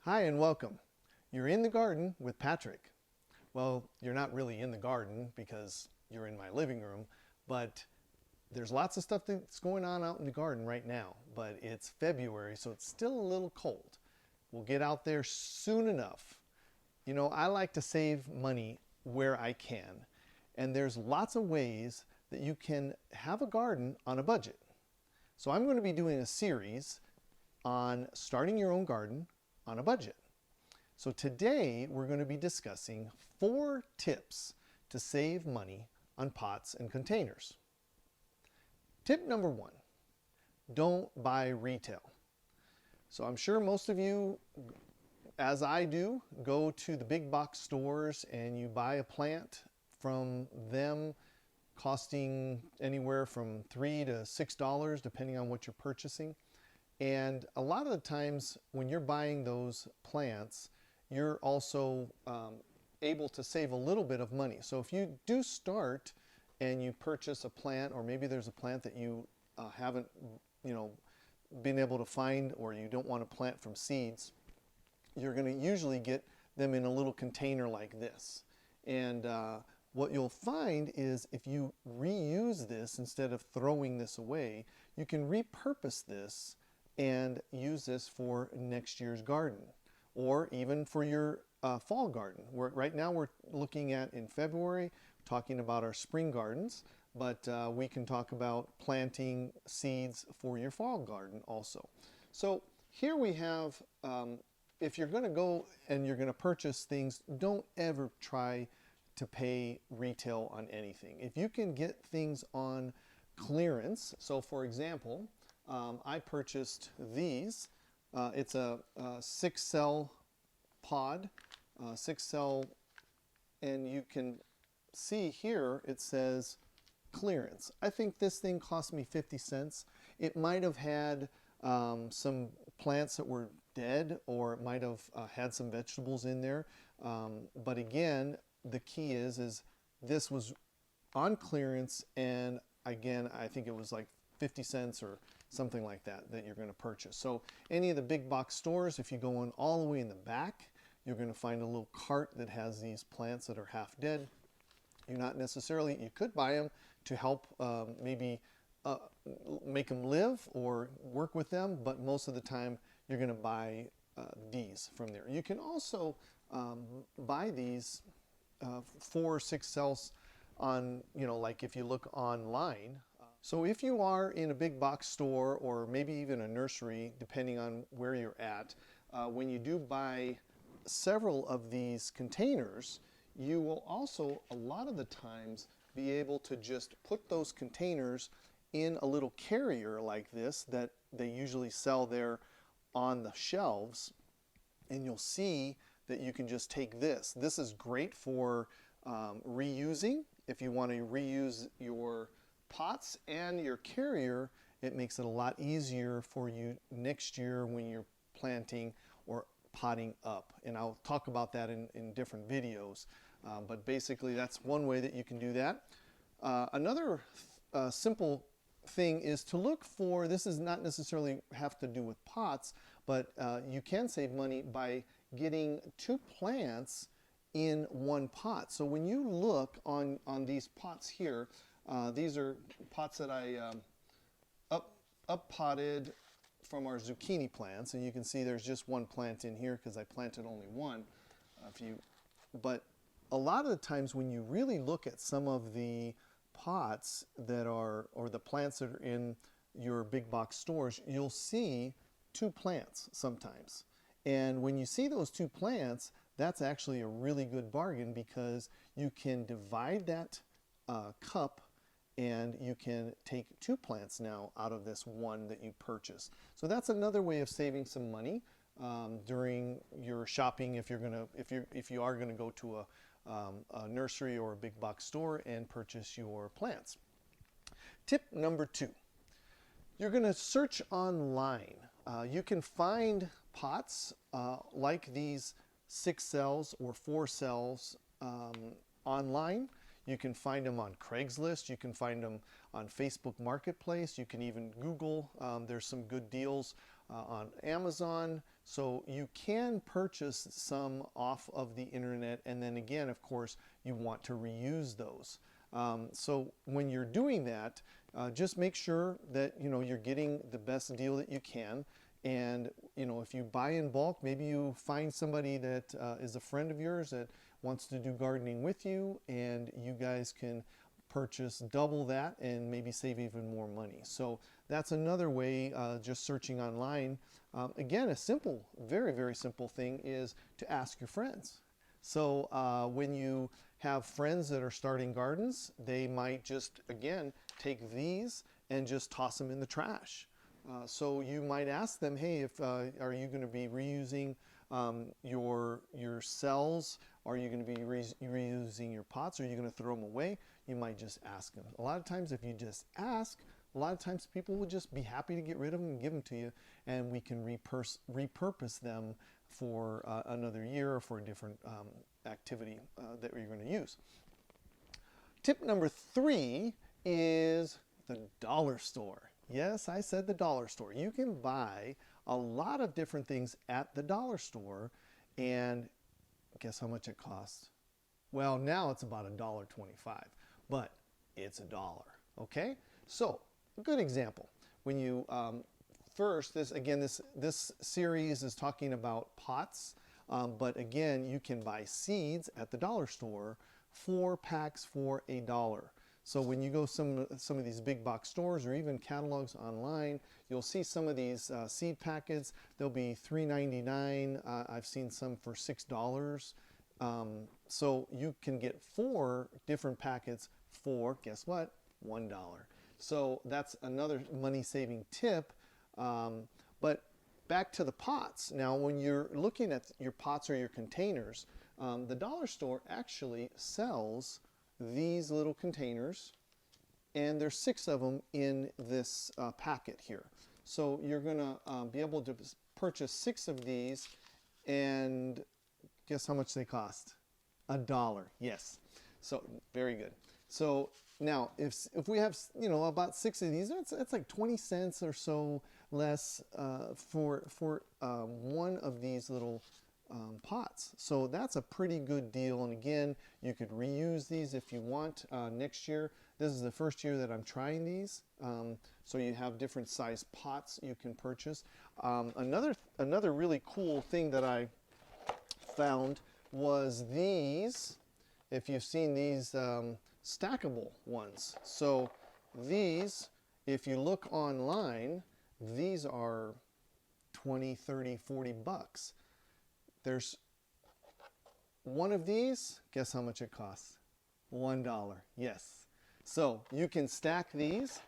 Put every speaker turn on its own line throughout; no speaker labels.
Hi and welcome. You're in the garden with Patrick. Well, you're not really in the garden because you're in my living room, but there's lots of stuff that's going on out in the garden right now, but it's February, so it's still a little cold. We'll get out there soon enough. You know, I like to save money where I can, and there's lots of ways that you can have a garden on a budget. So I'm going to be doing a series on starting your own garden on a budget. So today we're going to be discussing 4 tips to save money on pots and containers. Tip number 1, don't buy retail. So I'm sure most of you, as I do, go to the big box stores and you buy a plant from them costing anywhere from $3 to $6 depending on what you're purchasing. And a lot of the times when you're buying those plants, you're also able to save a little bit of money. So if you do start and you purchase a plant, or maybe there's a plant that you haven't, been able to find, or you don't want to plant from seeds, you're going to usually get them in a little container like this. And what you'll find is if you reuse this instead of throwing this away, you can repurpose this and use this for next year's garden, or even for your fall garden. Right now we're looking at, in February, talking about our spring gardens, but we can talk about planting seeds for your fall garden also. So here we have, if you're going to go and you're going to purchase things, don't ever try to pay retail on anything. If you can get things on clearance, so for example, I purchased these. It's a 6-cell pod, 6-cell, and you can see here it says clearance. I think this thing cost me 50 cents. It might have had some plants that were dead, or it might have had some vegetables in there. But again, the key is this was on clearance, and again, I think it was like 50 cents or something like that you're going to purchase. So any of the big box stores, if you go in all the way in the back, you're going to find a little cart that has these plants that are half dead. You're not necessarily, you could buy them to help maybe make them live or work with them, but most of the time you're going to buy these from there. You can also buy these 4 or 6 cells on, like if you look online. So if you are in a big box store, or maybe even a nursery, depending on where you're at, when you do buy several of these containers, you will also a lot of the times be able to just put those containers in a little carrier like this that they usually sell there on the shelves, and you'll see that you can just take this. This is great for reusing. If you want to reuse your pots and your carrier, it makes it a lot easier for you next year when you're planting or potting up. And I'll talk about that in different videos. But basically that's one way that you can do that. Another simple thing is to look for, this is not necessarily have to do with pots, but you can save money by getting 2 plants in one pot. So when you look on these pots here, these are pots that I up potted from our zucchini plants, and you can see there's just 1 plant in here because I planted only 1. But a lot of the times when you really look at some of the pots that are, or the plants that are in your big box stores, you'll see 2 plants sometimes. And when you see those 2 plants, that's actually a really good bargain, because you can divide that cup and you can take 2 plants now out of this 1 that you purchased. So that's another way of saving some money during your shopping if you are gonna go to a nursery or a big box store and purchase your plants. Tip number 2, you're gonna search online. You can find pots like these 6 cells or 4 cells online. You can find them on Craigslist. You can find them on Facebook Marketplace. You can even Google. There's some good deals on Amazon. So you can purchase some off of the internet, and then again, of course, you want to reuse those. So when you're doing that, just make sure that you're getting the best deal that you can. And if you buy in bulk, maybe you find somebody that is a friend of yours that wants to do gardening with you, and you guys can purchase double that and maybe save even more money. So that's another way, just searching online. Again, a simple, very, very simple thing is to ask your friends. So when you have friends that are starting gardens, they might just, again, take these and just toss them in the trash. So you might ask them, hey, are you going to be reusing your cells? Are you going to be reusing your pots? Or are you going to throw them away? You might just ask them. A lot of times if you just ask, a lot of times people will just be happy to get rid of them and give them to you, and we can repurpose them for another year or for a different activity that you're going to use. Tip number 3 is the dollar store. Yes, I said the dollar store. You can buy a lot of different things at the dollar store, and guess how much it costs? Well, now it's about $1.25, but it's $1. Okay, so a good example. When you first, this series is talking about pots, but again, you can buy seeds at the dollar store, 4 packs for $1. So when you go some of these big box stores or even catalogs online, you'll see some of these seed packets. They'll be $3.99. I've seen some for $6. So you can get 4 different packets for, guess what, $1. So that's another money-saving tip. But back to the pots. Now, when you're looking at your pots or your containers, the dollar store actually sells these little containers, and there's 6 of them in this packet here. So you're gonna be able to purchase 6 of these, and guess how much they cost? $1, yes. So very good. So now if we have about 6 of these, that's like 20 cents or so less for one of these little pots. So that's a pretty good deal, and again, you could reuse these if you want next year. This is the first year that I'm trying these, so you have different size pots you can purchase. Another really cool thing that I found was these. If you've seen these stackable ones, so these, if you look online, these are 20, 30, 40 bucks. There's one of these, guess how much it costs? $1, yes. So you can stack these,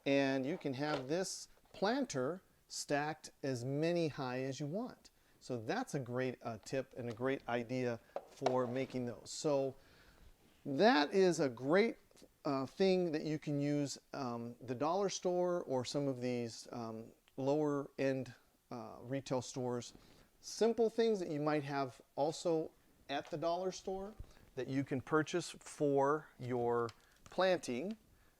and you can have this planter stacked as many high as you want. So that's a great tip and a great idea for making those. So that is a great thing that you can use the dollar store or some of these lower end retail stores. Simple things that you might have also at the dollar store that you can purchase for your planting.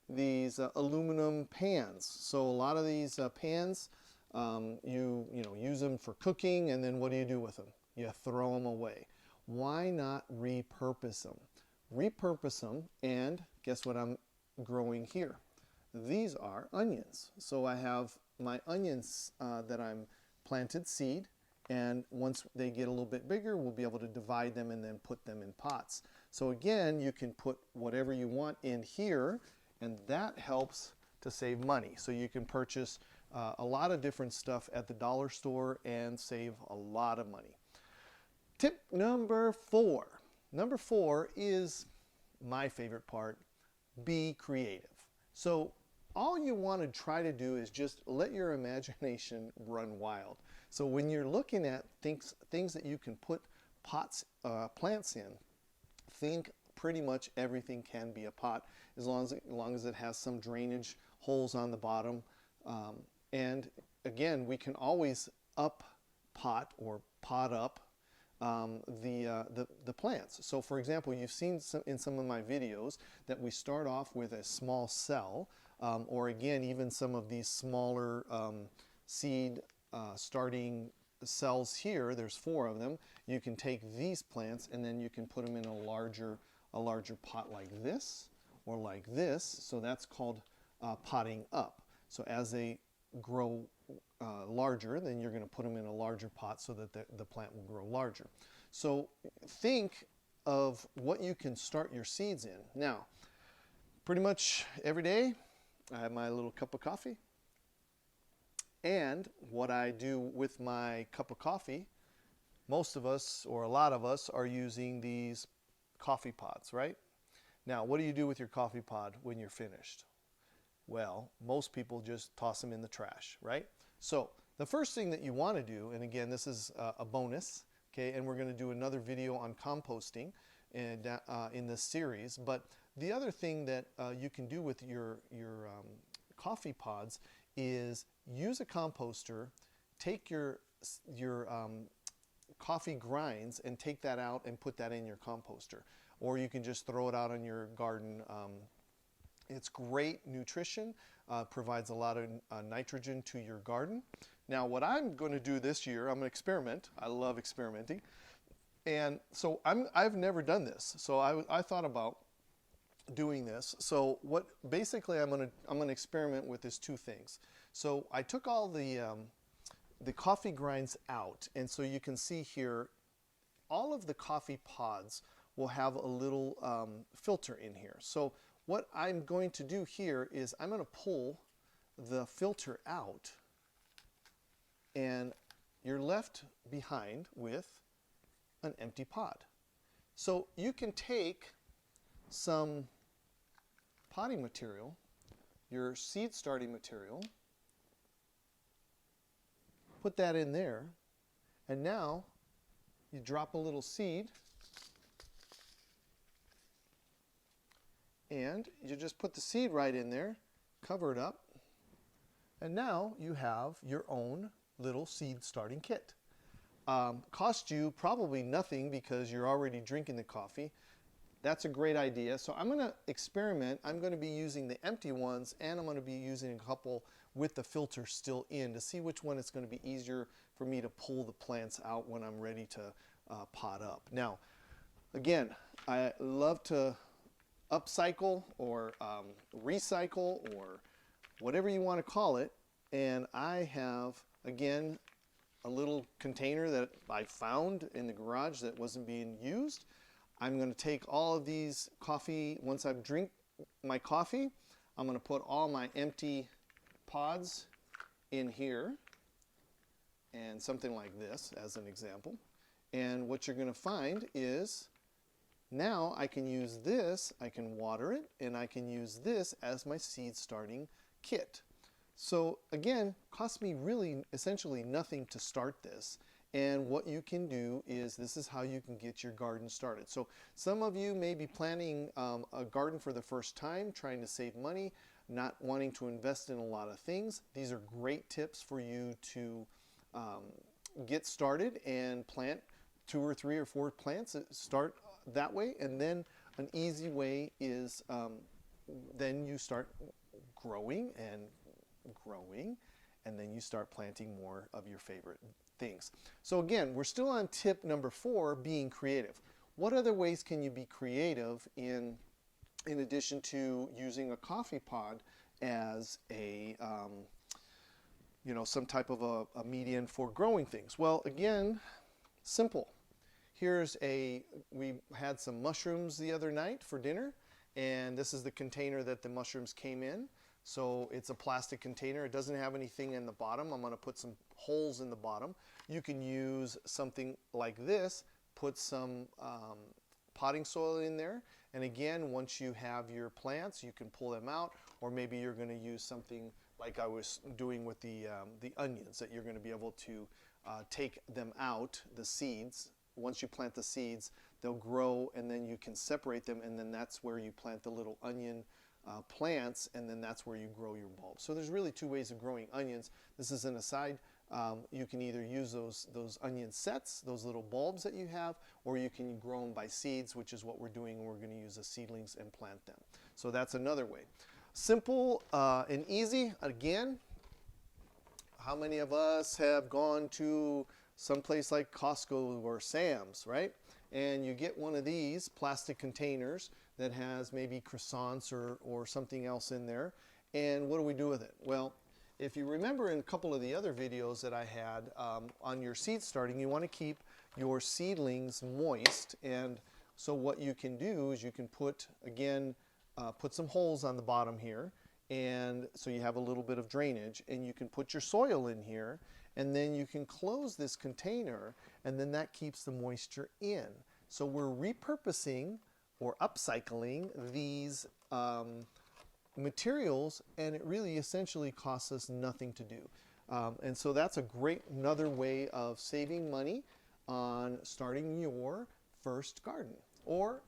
These aluminum pans. So a lot of these pans, you use them for cooking, and then what do you do with them? You throw them away. Why not repurpose them? Repurpose them, and guess what I'm growing here? These are onions. So I have my onions that I'm planted seed, and once they get a little bit bigger, we'll be able to divide them and then put them in pots. So again, you can put whatever you want in here, and that helps to save money. So you can purchase a lot of different stuff at the dollar store and save a lot of money. Tip number 4. Number 4 is my favorite part: be creative. So all you want to try to do is just let your imagination run wild. So when you're looking at things that you can put plants in, think pretty much everything can be a pot, as long as it has some drainage holes on the bottom. And again, we can always pot up the plants. So for example, you've seen in some of my videos that we start off with a small cell, or again, even some of these smaller seed starting cells here, there's 4 of them. You can take these plants and then you can put them in a larger pot like this or like this. So that's called potting up. So as they grow larger, then you're going to put them in a larger pot so that the plant will grow larger. So think of what you can start your seeds in. Now, pretty much every day I have my little cup of coffee. And what I do with my cup of coffee, most of us or a lot of us are using these coffee pods, right? Now, what do you do with your coffee pod when you're finished? Well, most people just toss them in the trash, right? So the first thing that you want to do, and again, this is a bonus, okay, and we're going to do another video on composting and, in this series, but the other thing that you can do with your coffee pods is use a composter, take your coffee grinds and take that out and put that in your composter. Or you can just throw it out on your garden. It's great nutrition, provides a lot of nitrogen to your garden. Now what I'm going to do this year, I'm going to experiment. I love experimenting. And so I've never done this. So I thought about doing this. So what basically I'm going to experiment with is 2 things. So I took all the coffee grinds out, and so you can see here all of the coffee pods will have a little filter in here. So what I'm going to do here is I'm going to pull the filter out, and you're left behind with an empty pod. So you can take some potting material, your seed starting material, put that in there, and now you drop a little seed and you just put the seed right in there, cover it up, and now you have your own little seed starting kit. Cost you probably nothing because you're already drinking the coffee. That's a great idea. So I'm going to experiment. I'm going to be using the empty ones, and I'm going to be using a couple with the filter still in to see which one it's going to be easier for me to pull the plants out when I'm ready to pot up. Now, again, I love to upcycle or recycle or whatever you want to call it. And I have, again, a little container that I found in the garage that wasn't being used. I'm going to take all of these coffee, once I've drink my coffee, I'm going to put all my empty pods in here, and something like this as an example. And what you're going to find is now I can use this, I can water it, and I can use this as my seed starting kit. So again, cost me really essentially nothing to start this. And what you can do is, this is how you can get your garden started. So some of you may be planning a garden for the first time, trying to save money, not wanting to invest in a lot of things. These are great tips for you to get started and plant 2 or 3 or 4 plants. Start that way, and then an easy way is then you start growing, and then you start planting more of your favorite things. So again, we're still on tip number 4, being creative. What other ways can you be creative in addition to using a coffee pod as a some type of a medium for growing things? Well, again, simple. We had some mushrooms the other night for dinner, and this is the container that the mushrooms came in. So it's a plastic container. It doesn't have anything in the bottom. I'm going to put some holes in the bottom. You can use something like this, put some potting soil in there, and again, once you have your plants, you can pull them out, or maybe you're going to use something like I was doing with the onions, that you're going to be able to take them out, the seeds. Once you plant the seeds, they'll grow, and then you can separate them, and then that's where you plant the little onion plants, and then that's where you grow your bulbs. So there's really 2 ways of growing onions. This is an aside. You can either use those onion sets, those little bulbs that you have, or you can grow them by seeds, which is what we're doing, and we're going to use the seedlings and plant them. So that's another way. Simple and easy. Again, how many of us have gone to someplace like Costco or Sam's, right? And you get one of these plastic containers that has maybe croissants or something else in there. And what do we do with it? Well, if you remember in a couple of the other videos that I had on your seed starting, you want to keep your seedlings moist. And so what you can do is you can put, again, put some holes on the bottom here. And so you have a little bit of drainage, and you can put your soil in here, and then you can close this container, and then that keeps the moisture in. So we're repurposing or upcycling these materials, and it really essentially costs us nothing to do. And so that's a great another way of saving money on starting your first garden. Or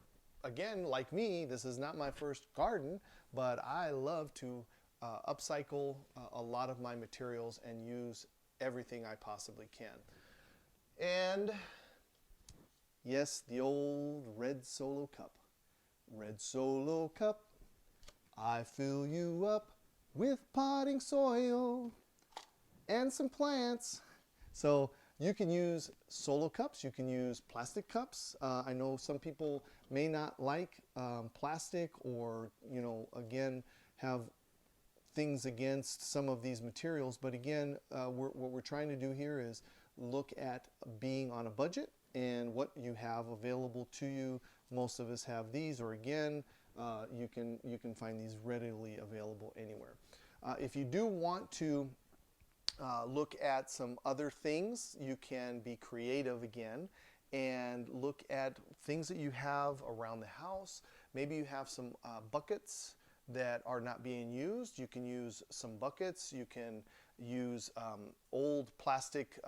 again, like me, this is not my first garden, but I love to upcycle a lot of my materials and use everything I possibly can. And yes, the old red Solo cup. Red Solo cup, I fill you up with potting soil and some plants. So you can use Solo cups, you can use plastic cups. I know some people may not like plastic, or, you know, again, have things against some of these materials. But again, what we're trying to do here is look at being on a budget and what you have available to you. Most of us have these, or again, you can find these readily available anywhere. If you do want to look at some other things, you can be creative again and look at things that you have around the house. Maybe you have some buckets that are not being used. You can use some buckets. You can use old plastic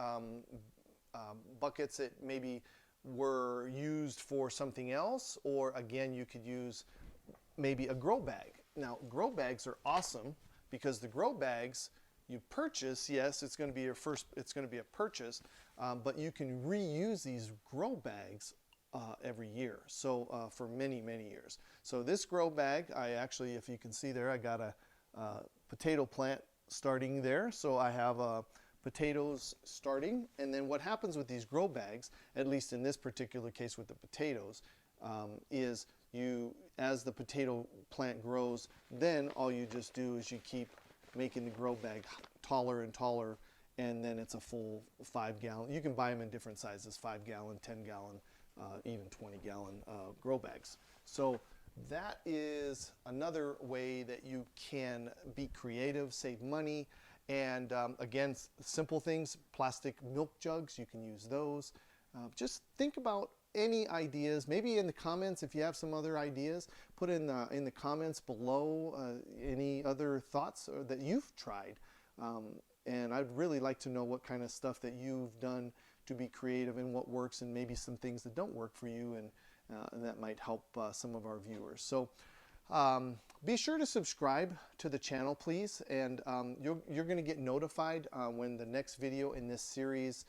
buckets that maybe were used for something else, or again, you could use maybe a grow bag. Now, grow bags are awesome because the grow bags you purchase, yes, it's going to be it's going to be a purchase, but you can reuse these grow bags every year, so for many, many years. So this grow bag, I actually, if you can see there, I got a potato plant starting there, so I have potatoes starting. And then what happens with these grow bags, at least in this particular case with the potatoes, is as the potato plant grows, then all you just do is you keep making the grow bag taller and taller, and then it's a full 5-gallon. You can buy them in different sizes, 5-gallon, 10-gallon, even 20-gallon grow bags. So that is another way that you can be creative, save money. And again, simple things, plastic milk jugs, you can use those. Just think about any ideas, maybe in the comments. If you have some other ideas, put in the comments below any other thoughts that you've tried. And I'd really like to know what kind of stuff that you've done to be creative and what works, and maybe some things that don't work for you, and that might help some of our viewers. So be sure to subscribe to the channel, please, and you're going to get notified when the next video in this series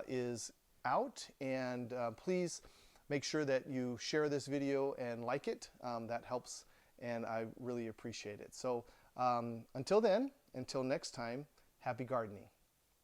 is out. And please make sure that you share this video and like it. That helps, and I really appreciate it. So until then, until next time, happy gardening.